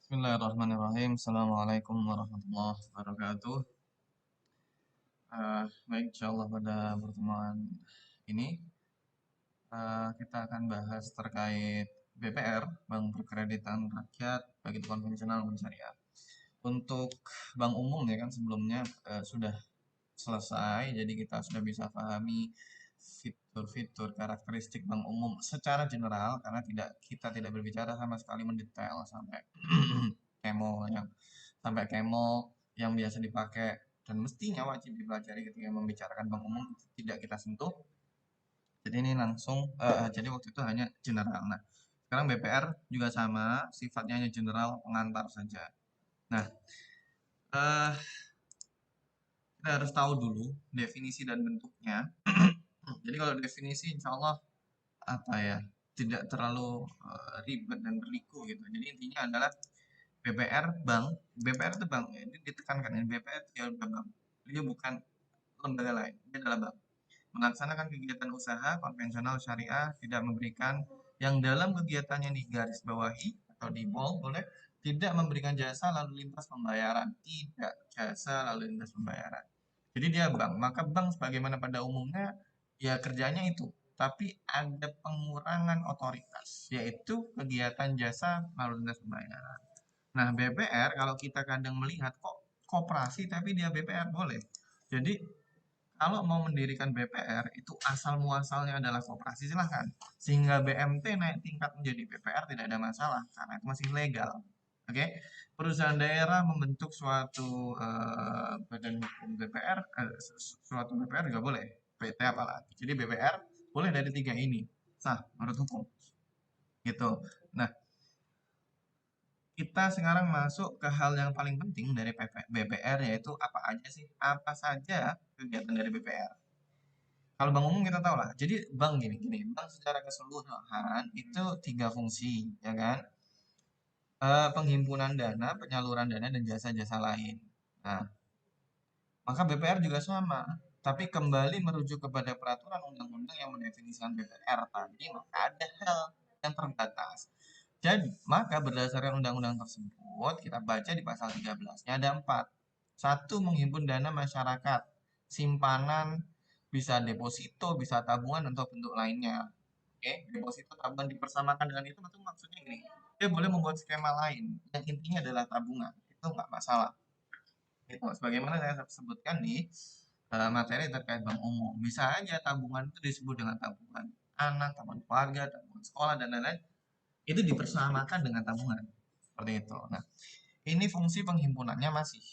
Bismillahirrahmanirrahim. Assalamualaikum warahmatullahi wabarakatuh. Baik, insyaallah pada pertemuan ini kita akan bahas terkait BPR, Bank Perkreditan Rakyat, baik itu konvensional maupun syariah. Untuk bank umum ya kan sebelumnya sudah selesai, jadi kita sudah bisa pahami fitur-fitur karakteristik bank umum secara general karena kita tidak berbicara sama sekali mendetail sampai kemo yang biasa dipakai dan mestinya wajib dipelajari ketika membicarakan bank umum tidak kita sentuh. Jadi ini langsung jadi waktu itu hanya general. Nah, sekarang BPR juga sama, sifatnya hanya general pengantar saja. Nah, eh, kita harus tahu dulu definisi dan bentuknya. Jadi kalau definisi insya Allah apa ya tidak terlalu ribet dan berliku gitu. Jadi intinya adalah BPR bank, BPR itu bank, ini ditekankan ya, BPR itu ya udah bank. Dia bukan lembaga lain, dia adalah bank. Melaksanakan kegiatan usaha konvensional syariah, tidak memberikan yang dalam kegiatannya digarisbawahi atau di bold boleh tidak memberikan jasa lalu lintas pembayaran, tidak jasa lalu lintas pembayaran. Jadi dia bank, maka bank sebagaimana pada umumnya ya kerjanya itu, tapi ada pengurangan otoritas, yaitu kegiatan jasa lalu lintas pembayaran. Nah, BPR kalau kita kadang melihat kok koperasi tapi dia BPR boleh. Jadi kalau mau mendirikan BPR itu asal muasalnya adalah koperasi silahkan. Sehingga BMT naik tingkat menjadi BPR tidak ada masalah karena itu masih legal. Oke, perusahaan daerah membentuk suatu badan hukum BPR, suatu BPR juga boleh. PT apalagi. Jadi BPR boleh dari tiga ini sah menurut hukum. Gitu. Nah, kita sekarang masuk ke hal yang paling penting dari BPR yaitu apa aja sih? Apa saja kegiatan dari BPR? Kalau bank umum kita tahu lah. Jadi bank gini, bank secara keseluruhan itu tiga fungsi, ya kan? Penghimpunan dana, penyaluran dana, dan jasa-jasa lain. Nah, maka BPR juga sama. Tapi kembali merujuk kepada peraturan undang-undang yang mendefinisikan BPR tadi, maka ada hal yang terbatas. Jadi, maka berdasarkan undang-undang tersebut, kita baca di pasal 13-nya ada empat. Satu, menghimpun dana masyarakat, simpanan, bisa deposito, bisa tabungan, atau bentuk lainnya. Oke, deposito tabungan dipersamakan dengan itu maksudnya ini. Dia boleh membuat skema lain, yang intinya adalah tabungan. Itu nggak masalah. Itu sebagaimana saya sebutkan di materi terkait bank umum. Bisa aja tabungan itu disebut dengan tabungan anak, tabungan keluarga, tabungan sekolah, dan lain-lain itu dipersamakan dengan tabungan seperti itu. Nah, ini fungsi penghimpunannya masih.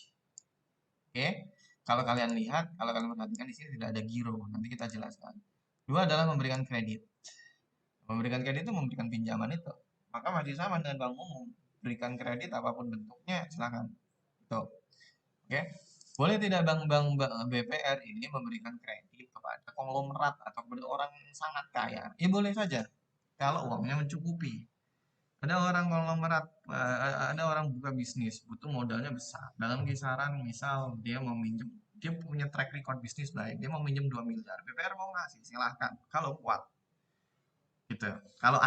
Oke, kalau kalian lihat, kalau kalian perhatikan di sini tidak ada giro. Nanti kita jelaskan. Dua adalah memberikan kredit. Memberikan kredit itu memberikan pinjaman itu. Maka masih sama dengan bank umum. Berikan kredit apapun bentuknya, silakan. Itu. Oke. Boleh tidak bank-bank BPR ini memberikan kredit kepada konglomerat atau kepada orang yang sangat kaya? Ya boleh saja. Kalau uangnya mencukupi. Ada orang konglomerat, ada orang buka bisnis, butuh modalnya besar. Dalam kisaran, misal dia mau minjem, dia punya track record bisnis baik, dia mau minjem 2 miliar. BPR mau ngasih, silahkan. Kalau kuat, gitu. Kalau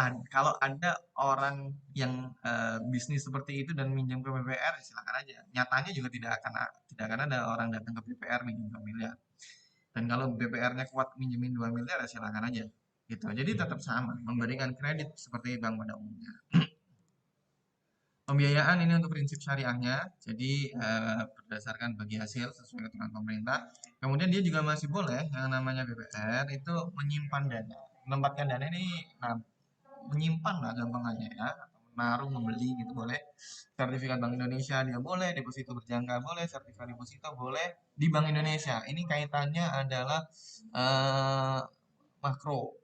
ada orang yang bisnis seperti itu dan minjem ke BPR, silahkan aja. Nyatanya juga tidak akan ada orang datang ke BPR minjem 2 miliar. Dan kalau BPR-nya kuat minjemin 2 miliar, ya silahkan aja. Gitu. Jadi tetap sama, memberikan kredit seperti bank pada umumnya. Pembiayaan ini untuk prinsip syariahnya, jadi berdasarkan bagi hasil sesuai ketentuan pemerintah. Kemudian dia juga masih boleh yang namanya BPR itu menyimpan dana, menempatkan dana ini, nah, menyimpan lah gampang aja ya, atau menaruh, membeli gitu boleh. Sertifikat Bank Indonesia dia boleh, deposito berjangka boleh, sertifikat deposito boleh di Bank Indonesia. Ini kaitannya adalah eh, makro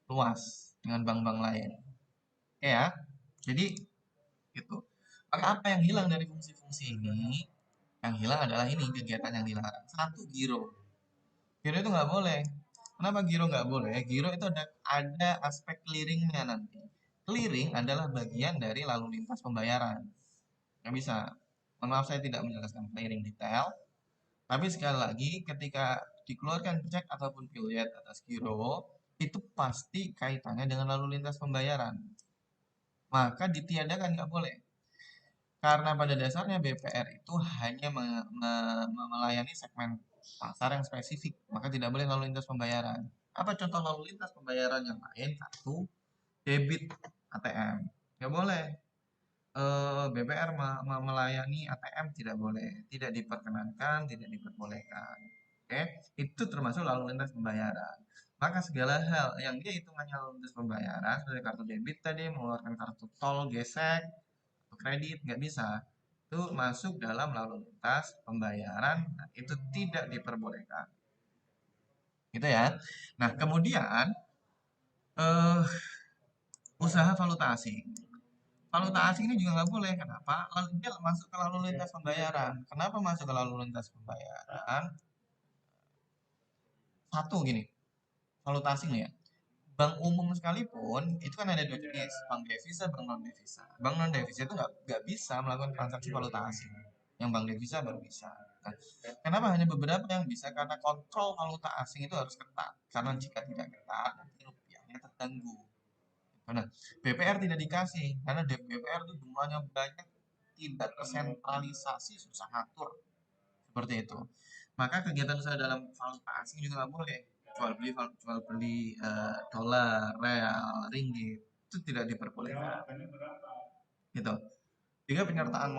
luas dengan bank-bank lain. Oke ya, jadi gitu. Maka apa yang hilang dari fungsi-fungsi ini? Yang hilang adalah ini kegiatan yang dilarang. Satu, giro. Giro itu nggak boleh. Kenapa giro nggak boleh? Giro itu ada aspek clearingnya nanti. Clearing adalah bagian dari lalu lintas pembayaran. Nggak bisa. Mohon maaf saya tidak menjelaskan clearing detail. Tapi sekali lagi ketika dikeluarkan cek ataupun billet atas giro, itu pasti kaitannya dengan lalu lintas pembayaran. Maka ditiadakan nggak boleh. Karena pada dasarnya BPR itu hanya melayani segmen pasar yang spesifik, maka tidak boleh lalu lintas pembayaran. Apa contoh lalu lintas pembayaran yang lain? Satu, debit ATM. Nggak boleh. BPR melayani ATM tidak boleh, tidak diperkenankan, tidak diperbolehkan. Oke, itu termasuk lalu lintas pembayaran. Maka segala hal yang dia hitungannya lalu lintas pembayaran, seperti kartu debit tadi, mengeluarkan kartu tol, gesek, atau kredit, nggak bisa. Itu masuk dalam lalu lintas pembayaran, dan itu tidak diperbolehkan. Gitu ya. Nah, kemudian eh, usaha valuta asing. Valuta asing ini juga nggak boleh. Kenapa? Lalu dia masuk ke lalu lintas pembayaran. Kenapa masuk ke lalu lintas pembayaran? Satu gini, valuta asing nih ya. Bank umum sekalipun itu kan ada dua jenis, bank devisa, bank non devisa. Bank non devisa itu nggak bisa melakukan transaksi valuta asing. Yang bank devisa baru bisa. Nah, kenapa hanya beberapa yang bisa? Karena kontrol valuta asing itu harus ketat. Karena jika tidak ketat, nanti rupiahnya terganggu. Nah, BPR tidak dikasih karena BPR itu jumlahnya banyak, tidak tersentralisasi, susah ngatur seperti itu. Maka kegiatan usaha dalam valuta asing juga nggak boleh, jual beli dolar, real, ringgit itu tidak diperbolehkan. Gitu. Juga penyertaan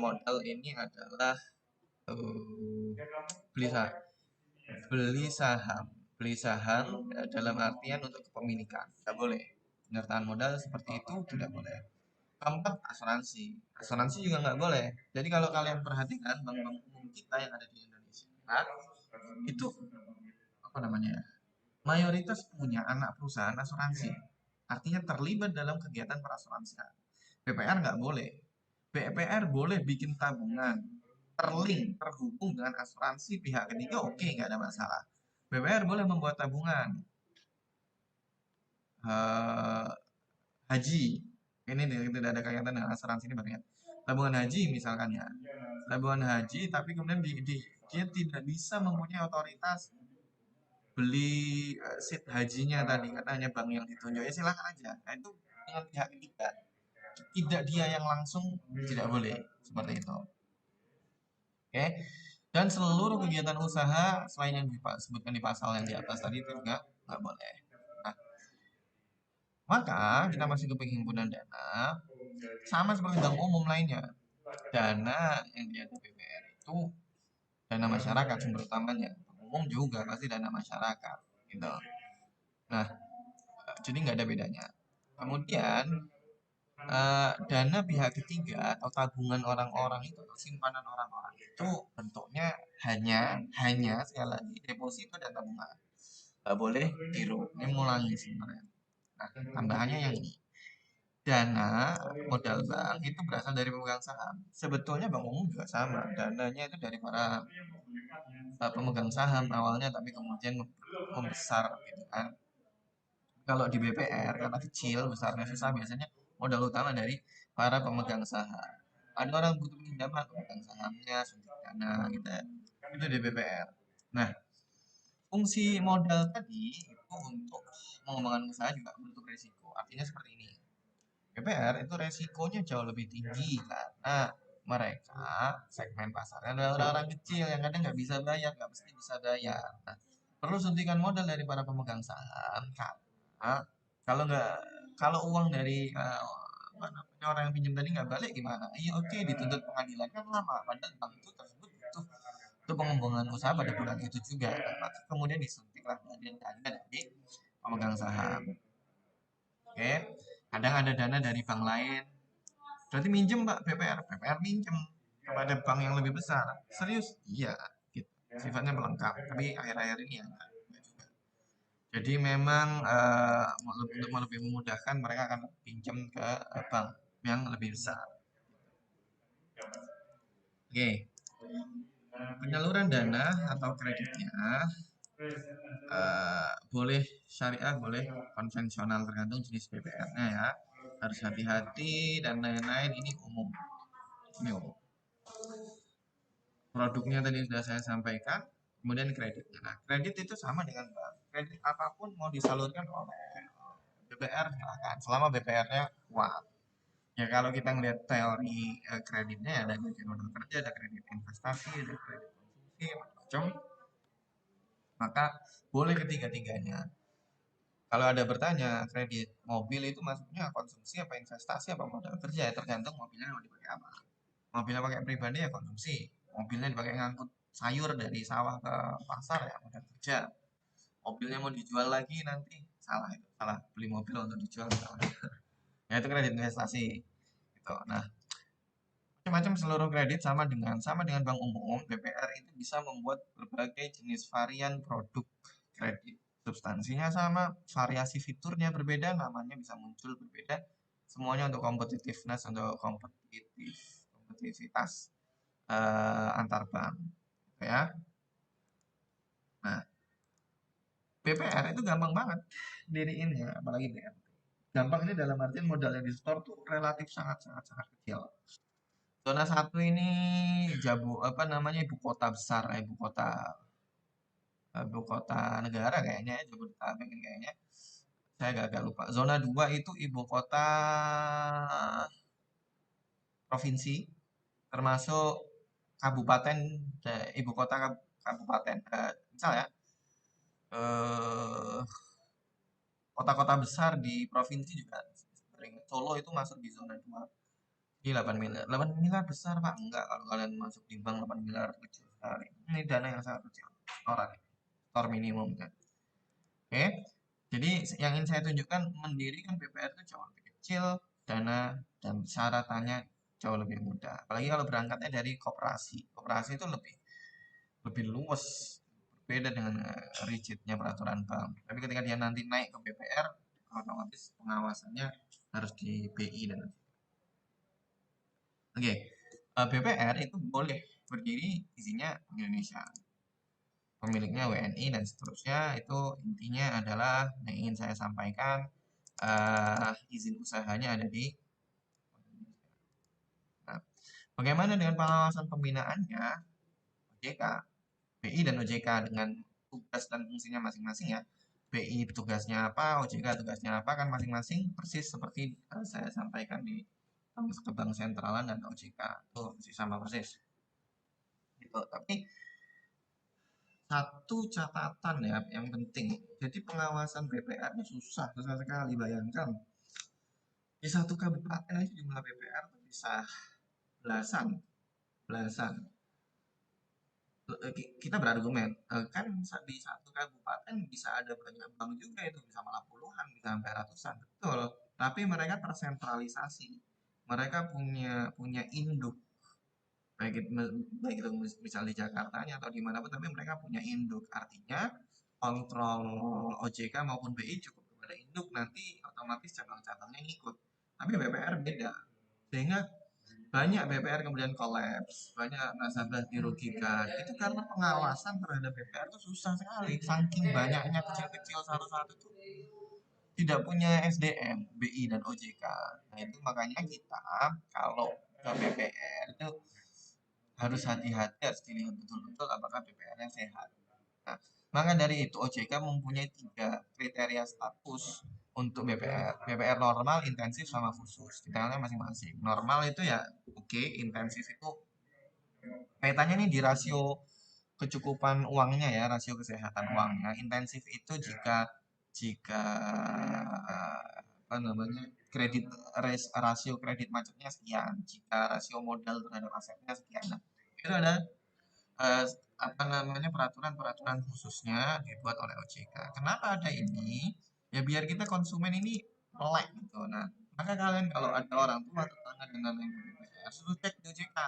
modal ini adalah eh, beli saham, beli saham dalam artian untuk kepemilikan, nggak boleh. Penyertaan modal seperti itu tidak boleh. Keempat, asuransi juga nggak boleh. Jadi kalau kalian perhatikan bank-bank umum kita yang ada di Indonesia itu apa namanya ya, mayoritas punya anak perusahaan asuransi, artinya terlibat dalam kegiatan perasuransian. BPR nggak boleh. BPR boleh bikin tabungan terhubung dengan asuransi pihak ketiga, oke, nggak ada masalah. BPR boleh membuat tabungan eh, haji, ini tidak ada kaitan dengan asuransi ini banget. Tabungan haji misalkan ya, tabungan haji tapi kemudian dia tidak bisa mempunyai otoritas beli seat hajinya tadi karena hanya bank yang ditunjuk, ya silahkan aja. Nah, itu dengan pihak ketiga, tidak dia yang langsung, tidak boleh seperti itu. Oke, dan seluruh kegiatan usaha selain yang disebutkan di pasal yang di atas tadi itu juga nggak boleh. Nah, maka kita masih ke penghimpunan dana sama seperti bank umum lainnya. Dana yang dia BPR itu dana masyarakat sumber utamanya. Bank umum juga pasti dana masyarakat gitu. Nah, jadi nggak ada bedanya. Kemudian dana pihak ketiga atau tabungan orang-orang itu atau simpanan orang-orang itu bentuknya hanya sekali lagi deposito dan tabungan. Nggak boleh tiru. Ini ngulangi sebenarnya. Nah, tambahannya yang ini. Dana modal bank itu berasal dari pemegang saham. Sebetulnya bank umum juga sama. Dananya itu dari para pemegang saham awalnya, tapi kemudian membesar gitu kan. Kalau di BPR karena kecil, besarnya susah, biasanya modal utama dari para pemegang saham. Ada orang butuh pinjaman, pemegang sahamnya, suntik dana gitu ya. Itu di BPR. Nah, fungsi modal tadi itu untuk mengembangkan usaha juga bentuk resiko. Artinya seperti ini. BPR itu resikonya jauh lebih tinggi karena mereka segmen pasarnya adalah orang-orang kecil yang kadang nggak bisa bayar, nggak mesti bisa bayar. Nah, perlu suntikan modal dari para pemegang saham karena nggak kalau uang dari apa namanya, orang yang pinjam tadi nggak balik gimana? Iya oke, dituntut pengadilan kan lama, padahal bank itu tersebut butuh untuk pengembangan usaha pada bulan itu juga. Nah, maka kemudian disuntiklah kemudian dana dari pemegang saham. Oke, kadang ada dana dari bank lain. Berarti minjem Pak BPR minjem kepada bank yang lebih besar. Serius? Iya, gitu. Sifatnya melengkap. Tapi akhir-akhir ini ya enggak juga. Jadi memang untuk lebih memudahkan mereka akan pinjam ke bank yang lebih besar. Oke, penyaluran dana atau kreditnya boleh syariah, boleh konvensional tergantung jenis BPR-nya ya. Harus hati-hati dan lain-lain, ini umum. Ini umum. Produknya tadi sudah saya sampaikan, kemudian kreditnya. Nah, kredit itu sama dengan bank. Kredit apapun mau disalurkan oleh BPR silahkan, selama BPR-nya kuat. Ya kalau kita ngeliat teori kreditnya ada kredit modal kerja, ada kredit investasi, ada kredit konsumsi, macam. Maka boleh ketiga-tiganya. Kalau ada bertanya, kredit mobil itu maksudnya konsumsi apa investasi apa modal kerja, ya tergantung mobilnya mau dipakai apa. Mobilnya pakai pribadi ya konsumsi, mobilnya dipakai ngangkut sayur dari sawah ke pasar ya modal kerja. Mobilnya mau dijual lagi nanti salah itu, salah beli mobil untuk dijual salah. Ya itu kredit investasi gitu. Nah, macam-macam seluruh kredit sama dengan bank umum, BPR itu bisa membuat berbagai jenis varian produk kredit. Substansinya sama, variasi fiturnya berbeda, namanya bisa muncul berbeda. Semuanya untuk competitiveness, untuk kompetitivitas antar bank, gitu ya. Nah, BPR itu gampang banget diriinnya, apalagi BRT. Gampang ini dalam artian modal yang di store tuh relatif sangat sangat sangat kecil. Zona satu ini apa namanya ibu kota negara kayaknya ya, Jabodetabek ini kayaknya. Saya agak lupa. Zona 2 itu ibu kota provinsi, termasuk kabupaten, ibu kota kabupaten. Misal ya, eh, kota-kota besar di provinsi juga sering. Solo itu masuk di zona 2. Di 8 miliar. 8 miliar besar, Pak. Enggak, kalau kalian masuk di bank 8 miliar kecil sekali. Ini dana yang sangat kecil. Orang, store minimum kan. Oke. Jadi yang ingin saya tunjukkan mendirikan BPR itu jauh lebih kecil, dana dan syaratannya jauh lebih mudah. Apalagi kalau berangkatnya dari koperasi. Koperasi itu lebih lebih luas, berbeda dengan rigidnya peraturan bank. Tapi ketika dia nanti naik ke BPR, otomatis pengawasannya harus di BI dan oke. BPR itu boleh berdiri isinya Indonesia. Pemiliknya WNI dan seterusnya itu intinya adalah yang ingin saya sampaikan izin usahanya ada di nah, bagaimana dengan pengawasan pembinaannya OJK BI dan OJK dengan tugas dan fungsinya masing-masing ya BI tugasnya apa OJK tugasnya apa kan masing-masing persis seperti saya sampaikan di Bank Sentralan dan OJK itu masih sama persis gitu tapi satu catatan ya yang penting. Jadi pengawasan BPR-nya susah sekali. Bayangkan di satu kabupaten jumlah BPR itu bisa belasan, belasan. Kita berargumen, kan di satu kabupaten bisa ada banyak bank juga itu bisa malah puluhan, bisa sampai ratusan, betul. Tapi mereka tersentralisasi. Mereka punya punya induk baik itu misal di Jakartanya atau dimanapun tapi mereka punya induk artinya kontrol OJK maupun BI cukup kepada induk nanti otomatis cabang-cabangnya ngikut tapi BPR beda sehingga banyak BPR kemudian kolaps banyak nasabah dirugikan itu karena pengawasan terhadap BPR itu susah sekali saking banyaknya kecil-kecil satu-satu tuh tidak punya SDM BI dan OJK nah itu makanya kita kalau ke BPR itu harus hati-hati, harus dilihat betul-betul apakah BPR-nya sehat. Nah, maka dari itu OJK mempunyai 3 kriteria status untuk BPR. BPR normal, intensif, sama khusus. Kita lihat masing-masing. Normal itu ya oke, intensif itu kaitannya nih di rasio kecukupan uangnya ya, rasio kesehatan uangnya. Intensif itu jika jika apa namanya kredit rasio kredit macetnya sekian, jika rasio modal terhadap asetnya sekian. Nah, itu ada eh, apa namanya peraturan-peraturan khususnya dibuat oleh OJK. Kenapa ada ini? Ya biar kita konsumen ini melek gitu. Nah, maka kalian kalau ada orang tua tetangga dengan yang BPR, suruh cek di OJK.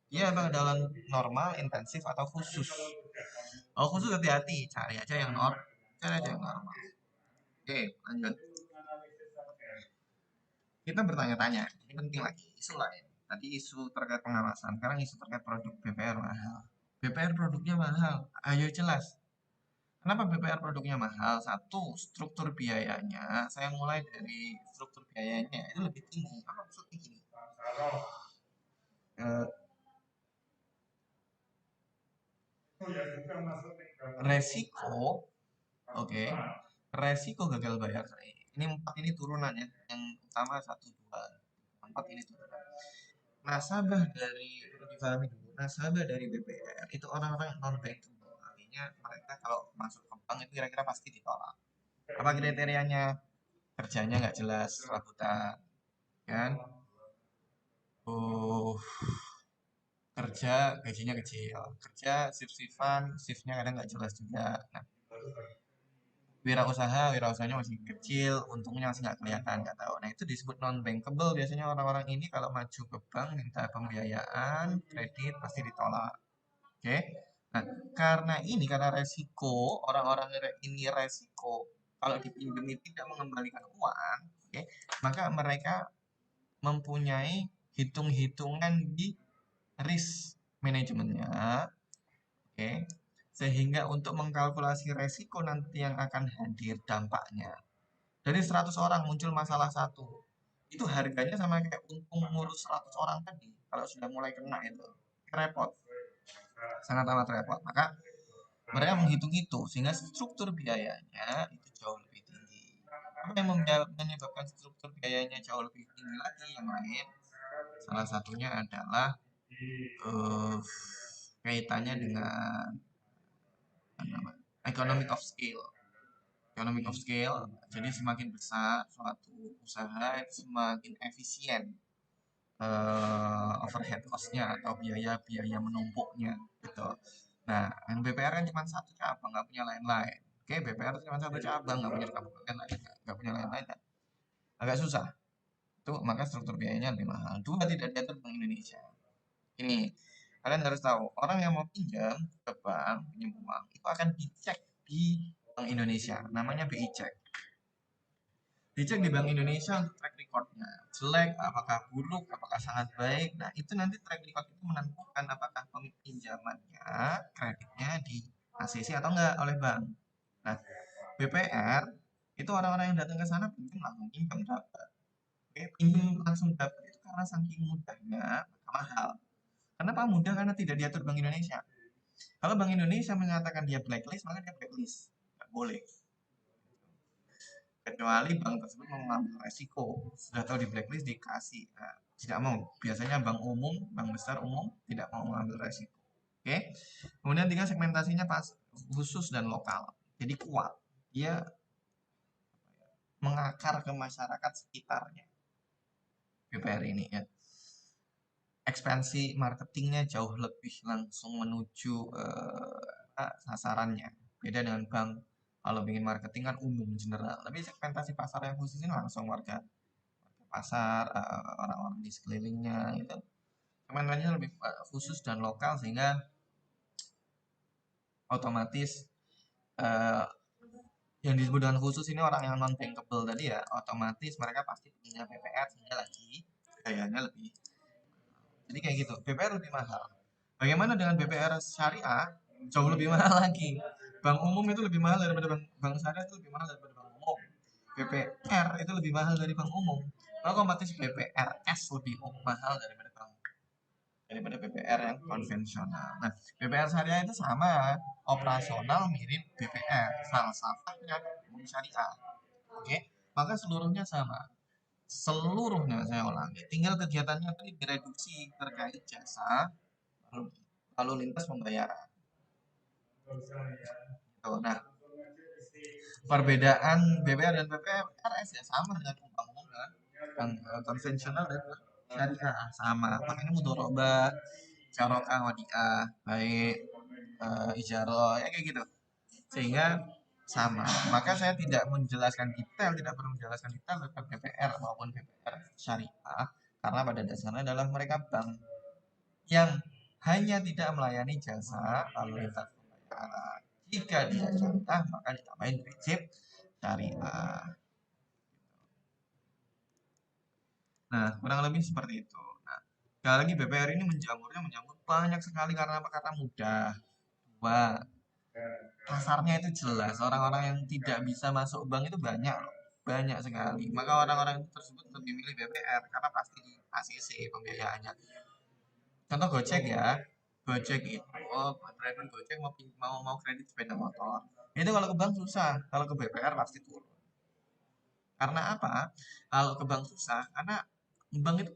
Dia bang dalam normal, intensif atau khusus. Oh khusus hati-hati, cari aja yang normal. Oke, lanjut. Kita bertanya-tanya, ini penting lagi, isu lain. Tadi isu terkait pengawasan, sekarang isu terkait produk BPR mahal. BPR produknya mahal, ayo jelas. Kenapa BPR produknya mahal? Satu, struktur biayanya. Saya mulai dari struktur biayanya itu lebih tinggi. Apa maksudnya gini? Eh, resiko, oke, resiko gagal bayar. Ini empat ini turunannya. Yang utama satu dua. 4 ini tuh. Nasabah dari, perlu dipahami dulu, nasabah dari BPR itu orang-orang non bankable. Artinya mereka kalau masuk ke bank itu kira-kira pasti ditolak. Apa kriterianya? Kerjanya nggak jelas, serabutan, kan? Oh, kerja gajinya kecil, kerja shift-shiftan, shiftnya kadang nggak jelas juga. Nah, wirausahanya masih kecil, untungnya masih nggak kelihatan, nggak tahu. Nah, itu disebut non bankable. Biasanya orang-orang ini kalau maju ke bank minta pembiayaan, kredit pasti ditolak. Oke. Nah, karena resiko, orang-orang ini resiko kalau dipinjami tidak mengembalikan uang, oke, maka mereka mempunyai hitung-hitungan di risk manajemennya, oke, sehingga untuk mengkalkulasi resiko nanti yang akan hadir dampaknya. Dari 100 orang muncul masalah satu, itu harganya sama kayak untung ngurus 100 orang tadi. Kalau sudah mulai kena itu, repot, sangat amat repot. Maka mereka menghitung itu sehingga struktur biayanya itu jauh lebih tinggi. Apa yang menyebabkan struktur biayanya jauh lebih tinggi lagi yang lain? Salah satunya adalah eh, kaitannya dengan apa namanya, economic of scale. Economic of scale, jadi semakin besar suatu usaha itu semakin efisien overhead cost-nya atau biaya-biaya menumpuknya gitu. Nah, yang BPR kan cuma satu cabang, nggak punya lain-lain. Oke, BPR cuma satu cabang, nggak punya kabupaten lain, nggak punya lain-lain. Agak susah. Itu maka struktur biayanya lebih mahal. Dua, tidak diatur Bank Indonesia. Ini kalian harus tahu, orang yang mau pinjam ke bank, pinjam uang, itu akan dicek di Bank Indonesia. Namanya BI Check. Dicek di Bank Indonesia untuk track recordnya. Jelek, apakah buruk, apakah sangat baik. Nah, itu nanti track record itu menentukan apakah pinjamannya, kreditnya di ACC atau enggak oleh bank. Nah, BPR itu orang-orang yang datang ke sana pinjam langsung pinjam dapat. Oke, pinjam langsung dapat itu karena saking mudahnya, maka mahal. Kenapa mudah? Karena tidak diatur Bank Indonesia. Kalau Bank Indonesia menyatakan dia blacklist, maka dia blacklist. Nggak boleh. Kecuali bank tersebut mau mengambil resiko, sudah tahu di blacklist dikasih. Nah, tidak mau. Biasanya bank umum, bank besar umum tidak mau mengambil resiko. Oke. Kemudian tiga, segmentasinya pas khusus dan lokal. Jadi kuat. Dia mengakar ke masyarakat sekitarnya. BPR ini ya. Ekspansi marketingnya jauh lebih langsung menuju sasarannya. Beda dengan bank, kalau ingin marketing kan umum general. Tapi segmentasi pasar yang khusus ini langsung warga pasar, orang-orang di sekelilingnya itu. Segmentasinya lebih khusus dan lokal sehingga otomatis uh, yang disebut dengan khusus ini orang yang non bankable tadi ya, otomatis mereka pasti punya BPR sehingga lagi gayanya lebih. Jadi kayak gitu, BPR lebih mahal. Bagaimana dengan BPR syariah? Jauh lebih mahal lagi. Bank umum itu lebih mahal daripada bank syariah, itu lebih mahal daripada bank umum. BPR itu lebih mahal dari bank umum. Maka otomatis BPRS lebih mahal daripada BPR yang konvensional. Nah, BPR syariah itu sama, operasional mirip BPR, falsafahnya umum syariah. Oke, maka seluruhnya sama. Seluruhnya saya ulangi, tinggal kegiatannya tadi direduksi terkait jasa lalu, lalu lintas pembayaran. Tuh, nah, perbedaan BPR dan BPRS ya sama dengan bank umum kan, bank konvensional dan syariah sama. Makanya mudoroba, carokah, wadiah, baik, ijaroh, ya kayak gitu. Sehingga sama. Maka saya tidak menjelaskan detail, tidak perlu menjelaskan detail tentang BPR maupun BPR syariah, karena pada dasarnya adalah mereka bank yang hanya tidak melayani jasa lalu lintas pembayaran. Jika dia jatah, maka ditambahin prinsip syariah. Nah, kurang lebih seperti itu. Nah, sekali lagi BPR ini menjamur banyak sekali karena apa? Karena mudah. Dua, pasarnya itu jelas. Orang-orang yang tidak bisa masuk bank itu banyak loh. Banyak sekali. Maka orang-orang tersebut lebih milih BPR karena pasti di ACC pembiayaannya. Contoh Gojek ya. Gojek itu, oh, driver Gojek mau kredit sepeda motor. Itu kalau ke bank susah, kalau ke BPR pasti turun. Karena apa? Kalau ke bank susah, karena bank itu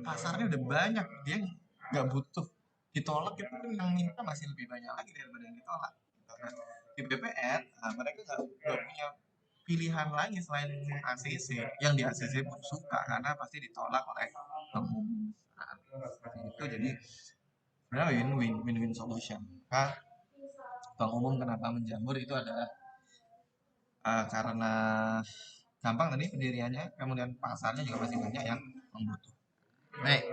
pasarnya udah banyak, dia nggak butuh ditolak, itu kan yang minta masih lebih banyak lagi daripada yang ditolak gitu kan. Di BPR mereka nggak punya pilihan lagi selain ACC, yang di ACC pun suka karena pasti ditolak oleh pengumum. Nah, seperti itu, jadi sebenarnya win-win solution. Maka bank umum kenapa menjamur itu adalah karena gampang tadi pendiriannya, kemudian pasarnya juga masih banyak yang membutuhkan. Baik,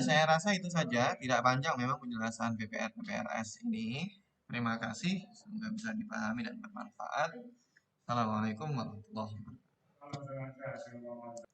saya rasa itu saja. Tidak panjang memang penjelasan BPR BPRS ini. Terima kasih, semoga bisa dipahami dan bermanfaat. Assalamualaikum warahmatullahi wabarakatuh.